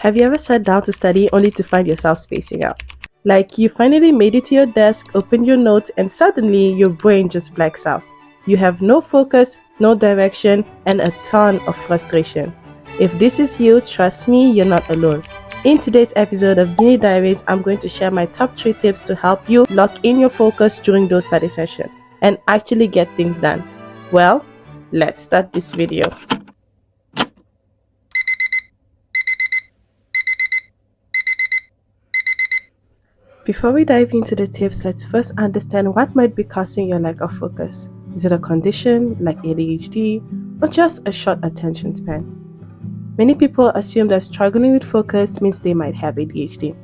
Have you ever sat down to study only to find yourself spacing out? Like you finally made it to your desk, opened your notes, and suddenly your brain just blacks out. You have no focus, no direction, and a ton of frustration. If this is you, trust me, you're not alone. In today's episode of Uni Diaries, I'm going to share my top 3 tips to help you lock in your focus during those study sessions and actually get things done. Well, let's start this video. Before we dive into the tips, let's first understand what might be causing your lack of focus. Is it a condition like ADHD or just a short attention span? Many people assume that struggling with focus means they might have ADHD,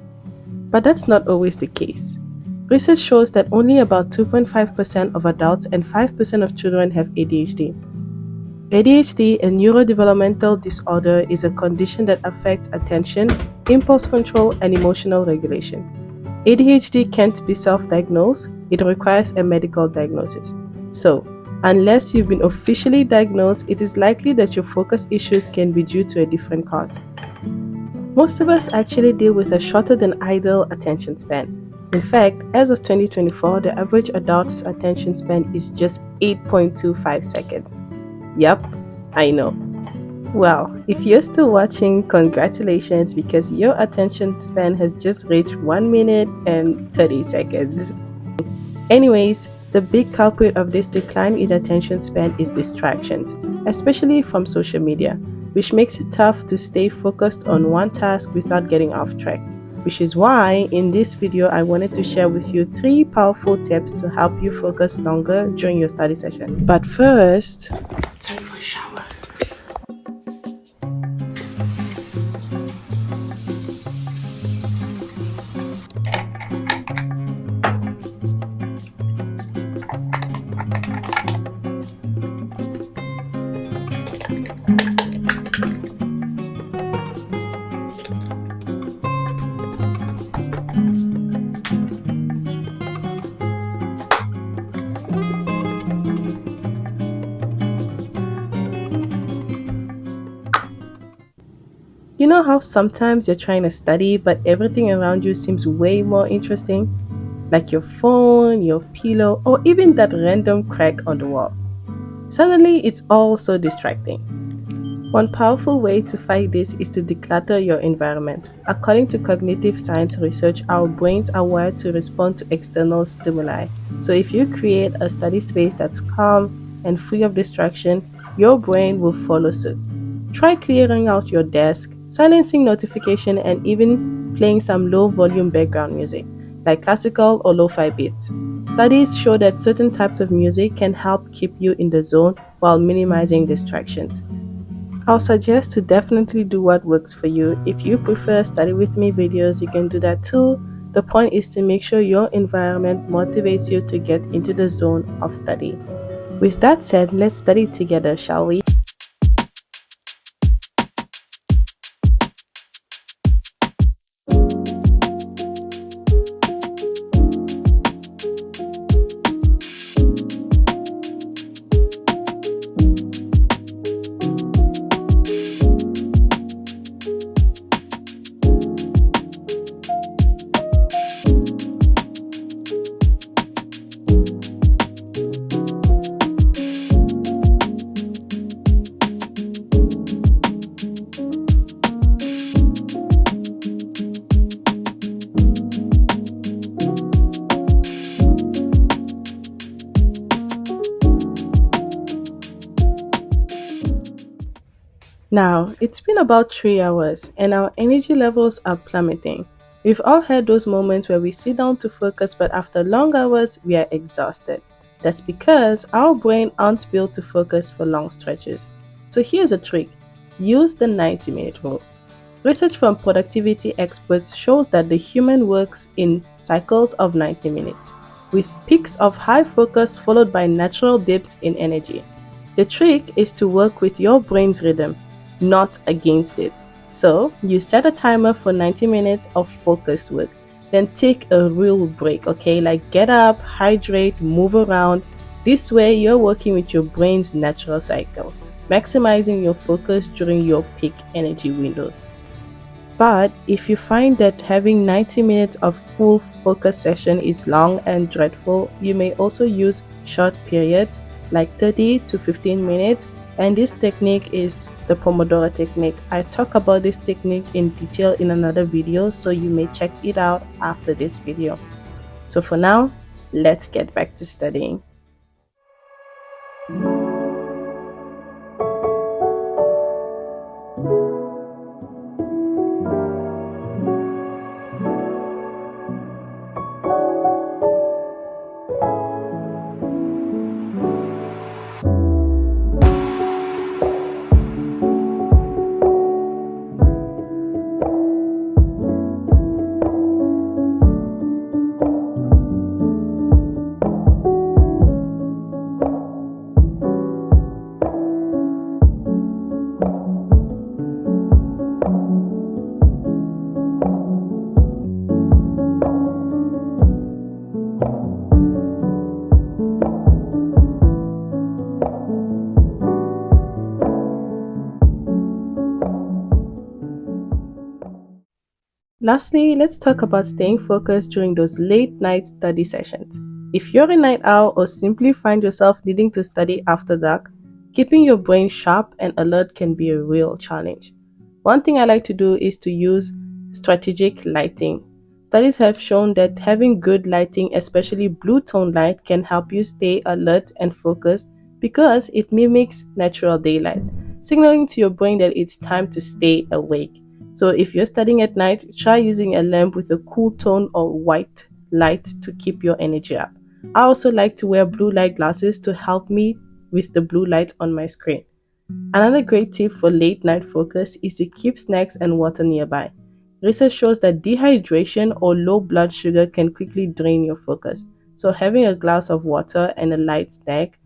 but that's not always the case. Research shows that only about 2.5% of adults and 5% of children have ADHD. ADHD, a neurodevelopmental disorder, is a condition that affects attention, impulse control, and emotional regulation. ADHD can't be self-diagnosed, it requires a medical diagnosis. So, unless you've been officially diagnosed, it is likely that your focus issues can be due to a different cause. Most of us actually deal with a shorter than ideal attention span. In fact, as of 2024, the average adult's attention span is just 8.25 seconds. Yep, I know. Well, if you're still watching, congratulations, because your attention span has just reached 1 minute and 30 seconds. Anyways, the big culprit of this decline in attention span is distractions, especially from social media, which makes it tough to stay focused on one task without getting off track. Which is why in this video I wanted to share with you 3 powerful tips to help you focus longer during your study session. But first, time for a shower. You know how sometimes you're trying to study, but everything around you seems way more interesting? Like your phone, your pillow, or even that random crack on the wall. Suddenly, it's all so distracting. One powerful way to fight this is to declutter your environment. According to cognitive science research, our brains are wired to respond to external stimuli. So if you create a study space that's calm and free of distraction, your brain will follow suit. Try clearing out your desk, silencing notifications, and even playing some low-volume background music, like classical or lo-fi beats. Studies show that certain types of music can help keep you in the zone while minimizing distractions. I'll suggest to definitely do what works for you. If you prefer study with me videos, you can do that too. The point is to make sure your environment motivates you to get into the zone of study. With that said, let's study together, shall we? Now, it's been about 3 hours and our energy levels are plummeting. We've all had those moments where we sit down to focus, but after long hours, we are exhausted. That's because our brain aren't built to focus for long stretches. So here's a trick. Use the 90-minute rule. Research from productivity experts shows that the human works in cycles of 90 minutes, with peaks of high focus followed by natural dips in energy. The trick is to work with your brain's rhythm, not against it. So, you set a timer for 90 minutes of focused work. Then take a real break, okay? Like get up, hydrate, move around. This way, you're working with your brain's natural cycle, maximizing your focus during your peak energy windows. But if you find that having 90 minutes of full focus session is long and dreadful, you may also use short periods like 30 to 15 minutes, and this technique is the Pomodoro technique. I talk about this technique in detail in another video, so you may check it out after this video. So for now, let's get back to studying. Lastly, let's talk about staying focused during those late night study sessions. If you're a night owl or simply find yourself needing to study after dark, keeping your brain sharp and alert can be a real challenge. One thing I like to do is to use strategic lighting. Studies have shown that having good lighting, especially blue tone light, can help you stay alert and focused because it mimics natural daylight, signaling to your brain that it's time to stay awake. So if you're studying at night, try using a lamp with a cool tone or white light to keep your energy up. I also like to wear blue light glasses to help me with the blue light on my screen. Another great tip for late night focus is to keep snacks and water nearby. Research shows that dehydration or low blood sugar can quickly drain your focus. So having a glass of water and a light snack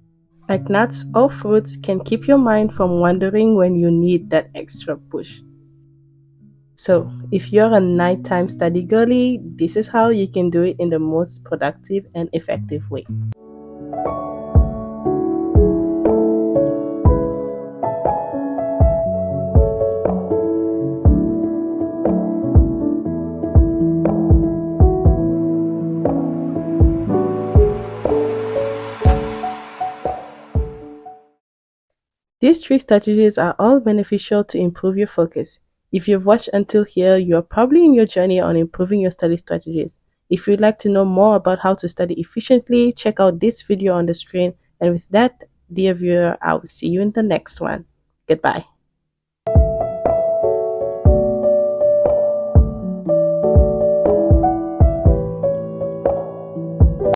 like nuts or fruits can keep your mind from wandering when you need that extra push. So, if you're a nighttime study girly, this is how you can do it in the most productive and effective way. These three strategies are all beneficial to improve your focus. If you've watched until here, you are probably in your journey on improving your study strategies. If you'd like to know more about how to study efficiently, check out this video on the screen. And with that, dear viewer, I will see you in the next one. Goodbye.